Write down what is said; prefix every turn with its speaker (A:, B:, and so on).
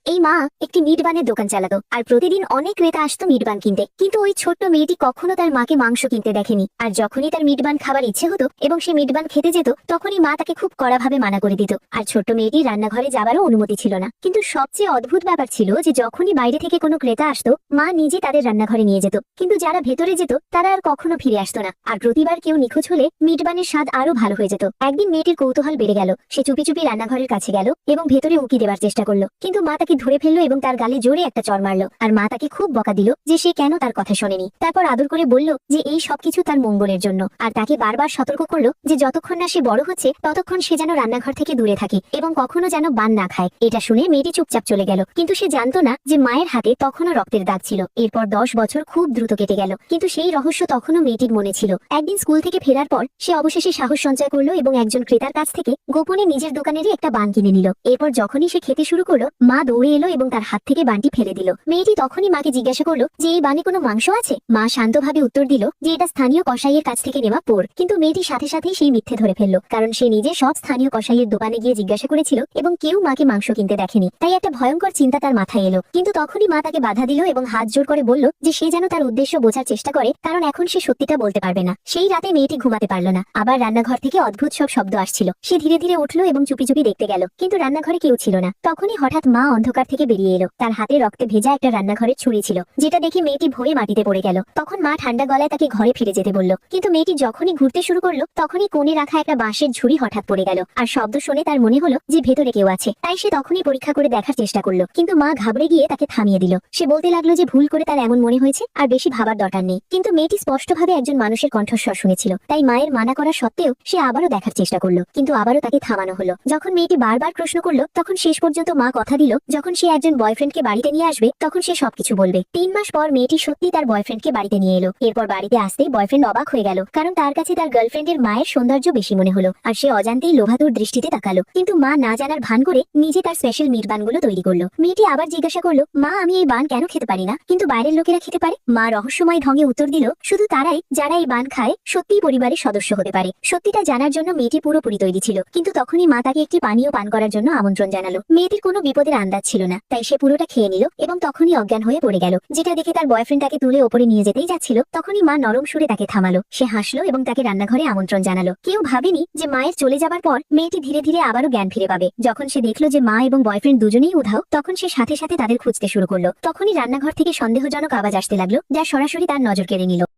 A: এই মা একটি মিট বানের দোকান চালাতো আর প্রতিদিন অনেক ক্রেতা আসতো মিট বান কিনতে, কিন্তু ওই ছোট্ট মেয়েটি কখনো তার মাকে মাংস কিনতে দেখেনি। আর যখনই তার মিট বান খাবার ইচ্ছে হতো এবং সে মিট বান খেতে যেত, তখনই মা তাকে খুব কড়াভাবে মানা করে দিত। আর ছোট্ট মেয়েটি রান্নাঘরে যাবারও অনুমতি ছিল না। কিন্তু সবচেয়ে অদ্ভুত ব্যাপার ছিল যে যখনই বাইরে থেকে কোনো ক্রেতা আসতো, মা নিজে তাদের রান্নাঘরে নিয়ে যেত, কিন্তু যারা ভেতরে যেত তারা আর কখনো ফিরে আসতো না। আর প্রতিবার কেউ নিখোঁজ হলে মিট বানের স্বাদ আরো ভালো হয়ে যেত। একদিন মেয়েটির কৌতূহল বেড়ে গেল, সে চুপি চুপি রান্নাঘরের কাছে গেল এবং ভেতরে উকি দেবার চেষ্টা করলো, কিন্তু মা তাকে ধরে ফেললো এবং তার গালে জোরে একটা চড় মারলো। আর মা তাকে খুব বকা দিল যে সে কেন তার কথা শোনেনি। তারপর আদর করে বলল যে এই সবকিছু তার মঙ্গলের জন্য, আর তাকে বারবার সতর্ক করলো যে যতক্ষণ না সে বড় হচ্ছে ততক্ষণ সে যেন রান্নাঘর থেকে দূরে থাকে এবং কখনো যেন বান না খায়। এটা শুনে মেয়েটি চুপচাপ চলে গেল, কিন্তু সে জানতো না যে মায়ের হাতে তখনও রক্তের দাগ ছিল। এরপর 10 বছর খুব দ্রুত কেটে গেল, কিন্তু সেই রহস্য তখনও মেয়েটির মনে ছিল। একদিন স্কুল থেকে ফেরার পর সে অবশেষে সাহস সঞ্চয় করলো এবং একজন ক্রেতার কাছ থেকে গোপনে নিজের দোকানেরই একটা বান কিনে নিল। এরপর যখনই সে খেতে শুরু করলো, মা দৌড়ে এলো এবং তার হাত থেকে বানটি ফেলে দিল। মেয়েটি তখনই মাকে জিজ্ঞাসা করলো যে এই বানে কোনো মাংস আছে। মা শান্তভাবে উত্তর দিল যে এটা স্থানীয় কসাইয়ের কাছ থেকে নেওয়া পোড়। কিন্তু মেয়েটি সাথে সাথেই সেই মিথ্যে ধরে ফেললো, কারণ সে নিজে সব স্থানীয় কসাইয়ের দোকানে গিয়ে জিজ্ঞাসা করেছিল এবং কেউ মাকে মাংস কিনতে দেখেনি। তাই একটা ভয়ঙ্কর চিন্তা তার মাথায় এলো, কিন্তু তখনই মা তাকে বাধা দিল এবং হাত জোর করে বলল যে সে যেন তার উদ্দেশ্য বোঝার চেষ্টা করে, কারণ এখন সে সত্যিটা বলতে পারবে না। সেই রাতে মেয়েটি ঘুমাতে পারল না। আবার রান্নাঘর থেকে অদ্ভুত সব শব্দ আসছিল। সে ধীরে ধীরে উঠলো এবং চুপি চুপি দেখতে গেল, কিন্তু রান্নাঘরে কেউ ছিল না। তখনই হঠাৎ মা অন্ধকার থেকে বেরিয়ে এলো। তার হাতে রক্তে ভেজা একটা রান্নাঘরের ছুরি ছিল, যেটা দেখে মেয়েটি ভয়ে মাটিতে পড়ে গেল। তখন মা ঠান্ডা গলায় তাকে ঘরে ফিরে যেতে বলল, কিন্তু মেয়েটি যখনই ঘুরতে শুরু করলো তখনই কোণে রাখা একটা বাঁশের ঝুড়ি হঠাৎ পড়ে গেল। আর শব্দ শুনে তার মনে হলো যে ভেতরে কেউ আছে। তাই সে তখনই পরীক্ষা করে দেখার চেষ্টা করলো, কিন্তু মা ঘাবড়ে গিয়ে তাকে থামিয়ে দিল। সে বলতে লাগলো যে ভুল করে তার এমন মনে হয়েছে, আর বেশি ভাবার দরকার নেই। কিন্তু মেয়েটি স্পষ্টভাবে একজন মানুষের কণ্ঠস্বর শুনেছিল, তাই মায়ের মানা করা সত্ত্বেও সে আবারও দেখার চেষ্টা করলো, কিন্তু আবারও তাকে থামানো হলো। যখন মেয়েটি বারবার প্রশ্ন করলো, তখন শেষ পর্যন্ত মা কথা দিল যখন সে একজন বয়ফ্রেন্ডকে বাড়িতে নিয়ে আসবে তখন সে সবকিছু বলবে। 3 মাস পর মেয়েটি সত্যি তার বয়ফ্রেন্ডকে বাড়িতে নিয়ে এলো। এরপর বাড়িতে আসতেই বয়ফ্রেন্ড অবাক হয়ে গেল, কারণ তার কাছে তার গার্লফ্রেন্ডের মায়ের সৌন্দর্য বেশি মনে হলো। আর সে অজান্তেই লোভাতুর দৃষ্টিতে তাকালো, কিন্তু মা না জানার ভান করে নিজে তার স্পেশাল মিট বানগুলো তৈরি করলো। মেয়েটি আবার জিজ্ঞাসা করলো, মা আমি এই বান কেন খেতে পারি না, কিন্তু বাইরের লোকেরা খেতে পারে? মা রহস্যময় ঢঙে উত্তর দিল, শুধু তারাই যারা এই বান খায় সত্যিই পরিবারের সদস্য হতে পারে। সত্যিটা জানার জন্য মেয়েটি পুরোপুরি তৈরি ছিল, কিন্তু তখনই মা তাকে একটি পানীয় পান করার জন্য আমন্ত্রণ জানালো। মেয়েটির কোনো বিপদের আন্দাজ ছিল না, তাই সে পুরোটা খেয়ে নিল এবং তখনই অজ্ঞান হয়ে পড়ে গেল। যেটা দেখে তার বয়ফ্রেন্ড তাকে তুলে ওপরে নিয়ে যেতেই যাচ্ছিল, তখনই মা নরম সুরে তাকে থামালো। সে হাসলো এবং তাকে রান্নাঘরে আমন্ত্রণ জানালো। কেউ ভাবেনি যে মায়ের চলে যাবার পর মেয়েটি ধীরে ধীরে আবারও জ্ঞান ফিরে পাবে। যখন সে দেখলো যে মা এবং বয়ফ্রেন্ড দুজনেই উধাও, তখন সে সাথে সাথে তাদের খুঁজতে শুরু করলো। তখনই রান্নাঘর থেকে সন্দেহজনক আওয়াজ আসতে লাগলো, যা সরাসরি তার নজর কেড়ে নিল।